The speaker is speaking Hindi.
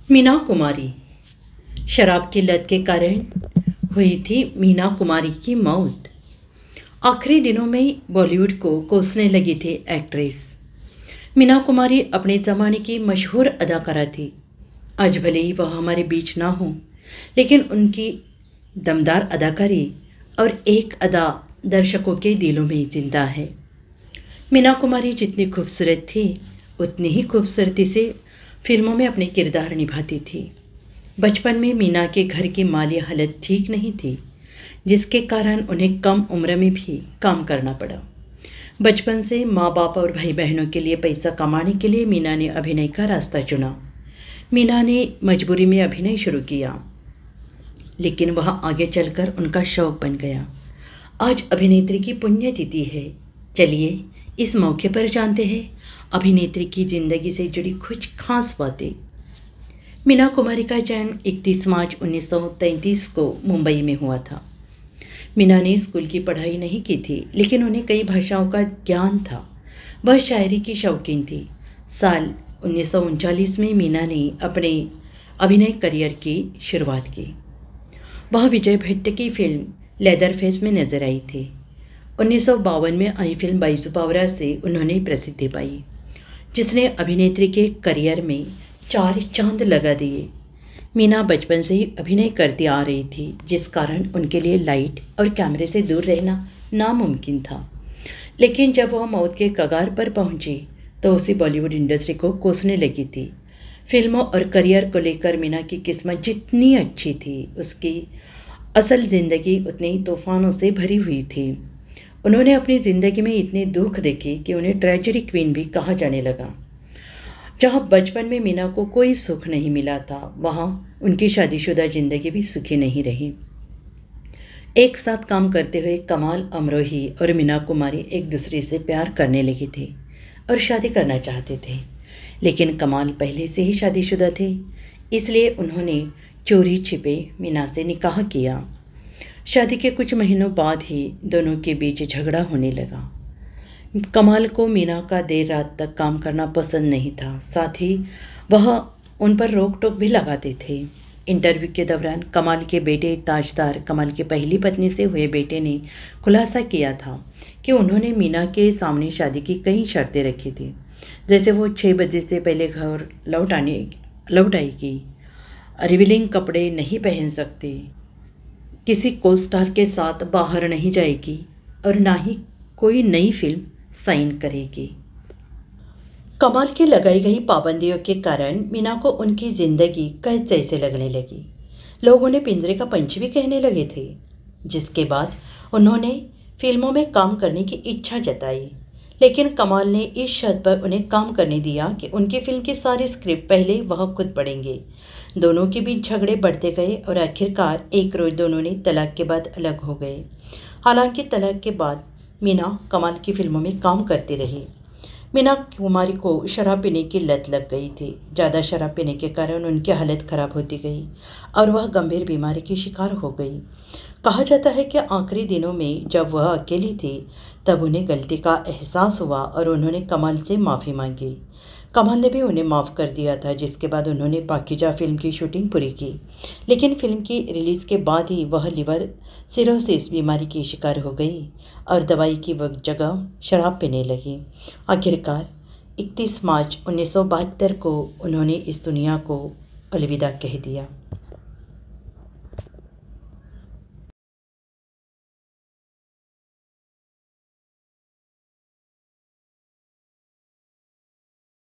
मीना कुमारी। शराब की लत के कारण हुई थी मीना कुमारी की मौत। आखिरी दिनों में बॉलीवुड को कोसने लगी थी एक्ट्रेस मीना कुमारी। अपने ज़माने की मशहूर अदाकारा थी। आज भले ही वह हमारे बीच ना हो, लेकिन उनकी दमदार अदाकारी और एक अदा दर्शकों के दिलों में जिंदा है। मीना कुमारी जितनी खूबसूरत थी, उतनी ही खूबसूरती से फिल्मों में अपने किरदार निभाती थी। बचपन में मीना के घर की माली हालत ठीक नहीं थी, जिसके कारण उन्हें कम उम्र में भी काम करना पड़ा। बचपन से माँ बाप और भाई बहनों के लिए पैसा कमाने के लिए मीना ने अभिनय का रास्ता चुना। मीना ने मजबूरी में अभिनय शुरू किया, लेकिन वह आगे चलकर उनका शौक बन गया। आज अभिनेत्री की पुण्यतिथि है। चलिए इस मौके पर जानते हैं अभिनेत्री की ज़िंदगी से जुड़ी कुछ खास बातें। मीना कुमारी का जन्म 31 मार्च 1933 को मुंबई में हुआ था। मीना ने स्कूल की पढ़ाई नहीं की थी, लेकिन उन्हें कई भाषाओं का ज्ञान था। वह शायरी की शौकीन थी। साल 1939 में मीना ने अपने अभिनय करियर की शुरुआत की। वह विजय भट्ट की फिल्म लेदरफेस में नजर आई थी। 1952 में आई फिल्म बाईजू बावरा से उन्होंने प्रसिद्धि पाई, जिसने अभिनेत्री के करियर में 4 चांद लगा दिए। मीना बचपन से ही अभिनय करती आ रही थी, जिस कारण उनके लिए लाइट और कैमरे से दूर रहना नामुमकिन था। लेकिन जब वह मौत के कगार पर पहुंची, तो उसे बॉलीवुड इंडस्ट्री को कोसने लगी थी। फिल्मों और करियर को लेकर मीना की किस्मत जितनी अच्छी थी, उसकी असल ज़िंदगी उतनी तूफानों से भरी हुई थी। उन्होंने अपनी ज़िंदगी में इतने दुख देखे कि उन्हें ट्रेजेडी क्वीन भी कहा जाने लगा। जहाँ बचपन में मीना को कोई सुख नहीं मिला था, वहाँ उनकी शादीशुदा ज़िंदगी भी सुखी नहीं रही। एक साथ काम करते हुए कमाल अमरोही और मीना कुमारी एक दूसरे से प्यार करने लगे थे और शादी करना चाहते थे, लेकिन कमाल पहले से ही शादीशुदा थे, इसलिए उन्होंने चोरी छिपे मीना से निकाह किया। शादी के कुछ महीनों बाद ही दोनों के बीच झगड़ा होने लगा। कमाल को मीना का देर रात तक काम करना पसंद नहीं था, साथ ही वह उन पर रोक टोक भी लगाते थे। इंटरव्यू के दौरान कमाल के बेटे ताजदार, कमाल की पहली पत्नी से हुए बेटे ने खुलासा किया था कि उन्होंने मीना के सामने शादी की कई शर्तें रखी थी, जैसे वो 6 बजे से पहले घर लौट आएगी, रिवीलिंग कपड़े नहीं पहन सकती, किसी को स्टार के साथ बाहर नहीं जाएगी और ना ही कोई नई फिल्म साइन करेगी। कमाल की लगाई गई पाबंदियों के कारण मीना को उनकी ज़िंदगी कैद जैसे लगने लगी। लोग उन्हें पिंजरे का पंछी भी कहने लगे थे, जिसके बाद उन्होंने फिल्मों में काम करने की इच्छा जताई। लेकिन कमाल ने इस शर्त पर उन्हें काम करने दिया कि उनकी फिल्म की सारी स्क्रिप्ट पहले वह खुद पढ़ेंगे। दोनों के बीच झगड़े बढ़ते गए और आखिरकार एक रोज़ दोनों ने तलाक के बाद अलग हो गए। हालांकि तलाक के बाद मीना कमाल की फिल्मों में काम करती रही। मीना कुमारी को शराब पीने की लत लग गई थी। ज़्यादा शराब पीने के कारण उनकी हालत खराब होती गई और वह गंभीर बीमारी की शिकार हो गई। कहा जाता है कि आखिरी दिनों में जब वह अकेली थी, तब उन्हें गलती का एहसास हुआ और उन्होंने कमाल से माफ़ी मांगी। कमाल ने भी उन्हें माफ़ कर दिया था, जिसके बाद उन्होंने पाकीजा फिल्म की शूटिंग पूरी की। लेकिन फिल्म की रिलीज़ के बाद ही वह लिवर सिरोसिस बीमारी की शिकार हो गई और दवाई की जगह शराब पीने लगी। आखिरकार 31 मार्च 1972 को उन्होंने इस दुनिया को अलविदा कह दिया।